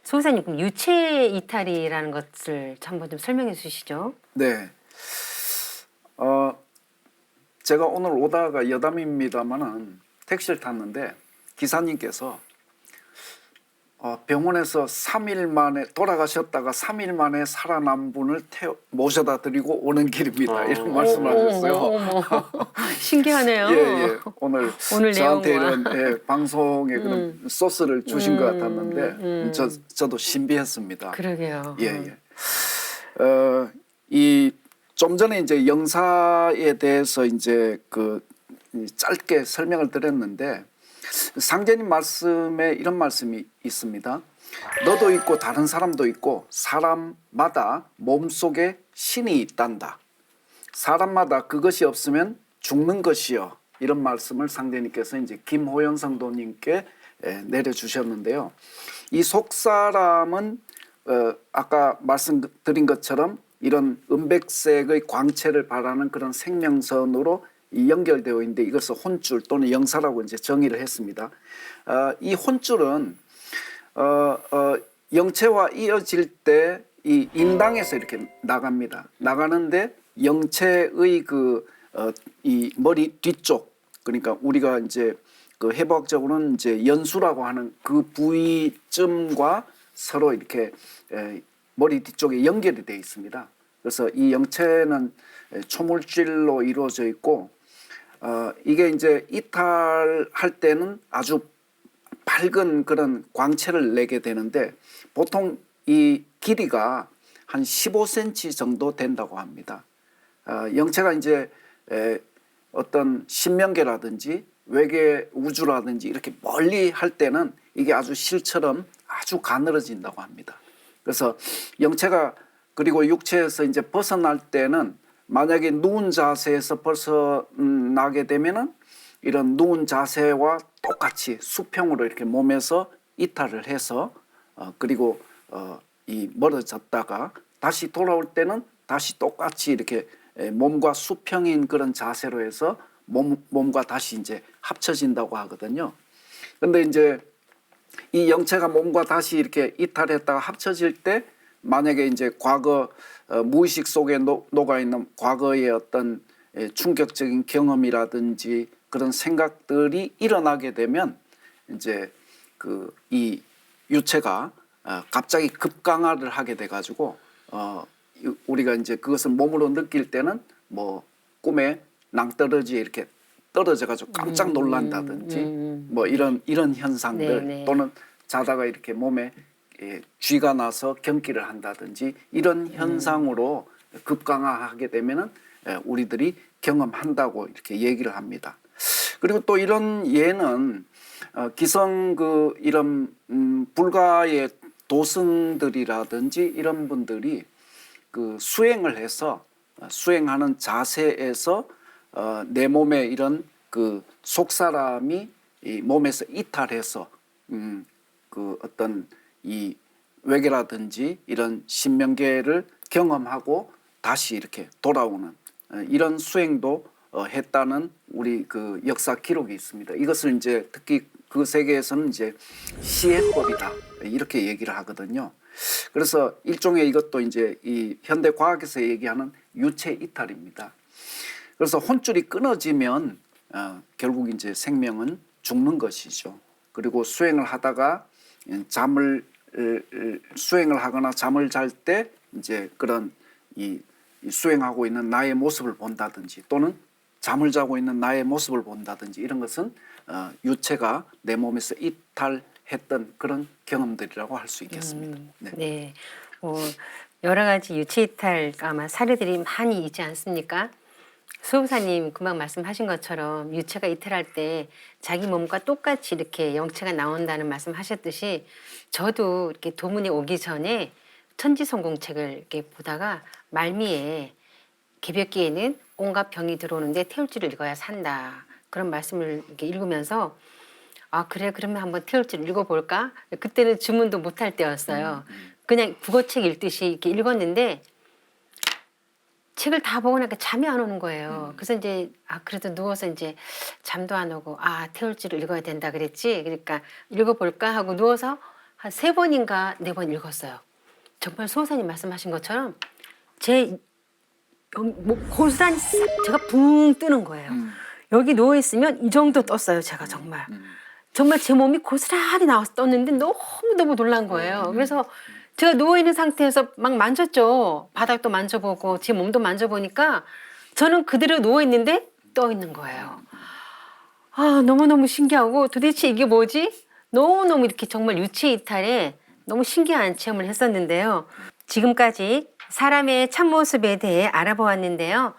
소사님, 그럼 유체 이탈이라는 것을 한번 좀 설명해 주시죠. 네. 제가 오늘 오다가 여담입니다만은 택시를 탔는데 기사님께서 병원에서 3일 만에 돌아가셨다가 3일 만에 살아난 분을 모셔다 드리고 오는 길입니다. 이런 말씀을 하셨어요. 어머. 신기하네요. 예. 오늘 저한테 내용과. 이런 방송에 그런 소스를 주신 것 같았는데 저도 신비했습니다. 그러게요. 예. 이 좀 전에 이제 영사에 대해서 이제 짧게 설명을 드렸는데 상제님 말씀에 이런 말씀이 있습니다. 너도 있고 다른 사람도 있고 사람마다 몸속에 신이 있단다. 사람마다 그것이 없으면 죽는 것이요. 이런 말씀을 상제님께서 이제 김호연 성도님께 내려주셨는데요. 이 속사람은 아까 말씀드린 것처럼 이런 은백색의 광채를 발하는 그런 생명선으로 연결되어 있는데 이것을 혼줄 또는 영사라고 이제 정의를 했습니다. 이 혼줄은 영체와 이어질 때 이 인당에서 이렇게 나갑니다. 나가는데 영체의 이 머리 뒤쪽, 그러니까 우리가 이제 해부학적으로는 이제 연수라고 하는 그 부위쯤과 서로 이렇게 머리 뒤쪽에 연결이 되어 있습니다. 그래서 이 영체는 초물질로 이루어져 있고 이게 이제 이탈할 때는 아주 밝은 그런 광채를 내게 되는데 보통 이 길이가 한 15cm 정도 된다고 합니다. 영체가 이제 어떤 신명계라든지 외계 우주라든지 이렇게 멀리 할 때는 이게 아주 실처럼 아주 가늘어진다고 합니다. 그래서 영체가 그리고 육체에서 이제 벗어날 때는 만약에 누운 자세에서 벗어나게 되면은 이런 누운 자세와 똑같이 수평으로 이렇게 몸에서 이탈을 해서 그리고 이 멀어졌다가 다시 돌아올 때는 다시 똑같이 이렇게 몸과 수평인 그런 자세로 해서 몸과 다시 이제 합쳐진다고 하거든요. 근데 이제 이 영체가 몸과 다시 이렇게 이탈했다가 합쳐질 때 만약에 이제 과거 무의식 속에 녹아 있는 과거의 어떤 충격적인 경험이라든지 그런 생각들이 일어나게 되면 이제 이 유체가 갑자기 급강화를 하게 돼 가지고 우리가 이제 그것을 몸으로 느낄 때는 뭐 꿈에 낭떠러지에 이렇게 떨어져 가지고 깜짝 놀란다든지 뭐 이런 현상들 네네. 또는 자다가 이렇게 몸에 쥐가 나서 경기를 한다든지 이런 현상으로 급강화하게 되면은 우리들이 경험한다고 이렇게 얘기를 합니다. 그리고 또 이런 예는 기성 이런 불가의 도승들이라든지 이런 분들이 수행을 해서 수행하는 자세에서 내 몸에 이런 속사람이 이 몸에서 이탈해서 어떤 이 외계라든지 이런 신명계를 경험하고 다시 이렇게 돌아오는 이런 수행도 했다는 우리 역사 기록이 있습니다. 이것을 이제 특히 그 세계에서는 이제 시해법이다 이렇게 얘기를 하거든요. 그래서 일종의 이것도 이제 이 현대 과학에서 얘기하는 유체 이탈입니다. 그래서 혼줄이 끊어지면 결국 이제 생명은 죽는 것이죠. 그리고 수행을 하다가 수행을 하거나 잠을 잘 때 이제 그런 이 수행하고 있는 나의 모습을 본다든지 또는 잠을 자고 있는 나의 모습을 본다든지 이런 것은 유체가 내 몸에서 이탈했던 그런 경험들이라고 할 수 있겠습니다. 네. 여러 가지 유체 이탈 아마 사례들이 많이 있지 않습니까? 수호사님 금방 말씀하신 것처럼 유체가 이탈할 때 자기 몸과 똑같이 이렇게 영체가 나온다는 말씀하셨듯이 저도 이렇게 도문에 오기 전에 천지성공책을 이렇게 보다가 말미에 개벽기에는 온갖 병이 들어오는데 태울지를 읽어야 산다. 그런 말씀을 이렇게 읽으면서 아 그래 그러면 한번 태울지를 읽어볼까? 그때는 주문도 못할 때였어요. 그냥 국어책 읽듯이 이렇게 읽었는데 책을 다 보고 나니까 잠이 안 오는 거예요. 그래서 이제 그래도 누워서 이제 잠도 안 오고 태울지를 읽어야 된다 그랬지. 그러니까 읽어볼까 하고 누워서 한 3번인가 4번 읽었어요. 정말 수호사님 말씀하신 것처럼 제 고스란히 제가 붕 뜨는 거예요. 여기 누워 있으면 이 정도 떴어요. 제가 정말. 정말 제 몸이 고스란히 나와서 떴는데 너무너무 놀란 거예요. 그래서 제가 누워있는 상태에서 막 만졌죠. 바닥도 만져보고 제 몸도 만져보니까 저는 그대로 누워있는데 떠 있는 거예요. 아, 너무너무 신기하고 도대체 이게 뭐지? 너무너무 이렇게 정말 유체 이탈에 너무 신기한 체험을 했었는데요. 지금까지 사람의 참모습에 대해 알아보았는데요.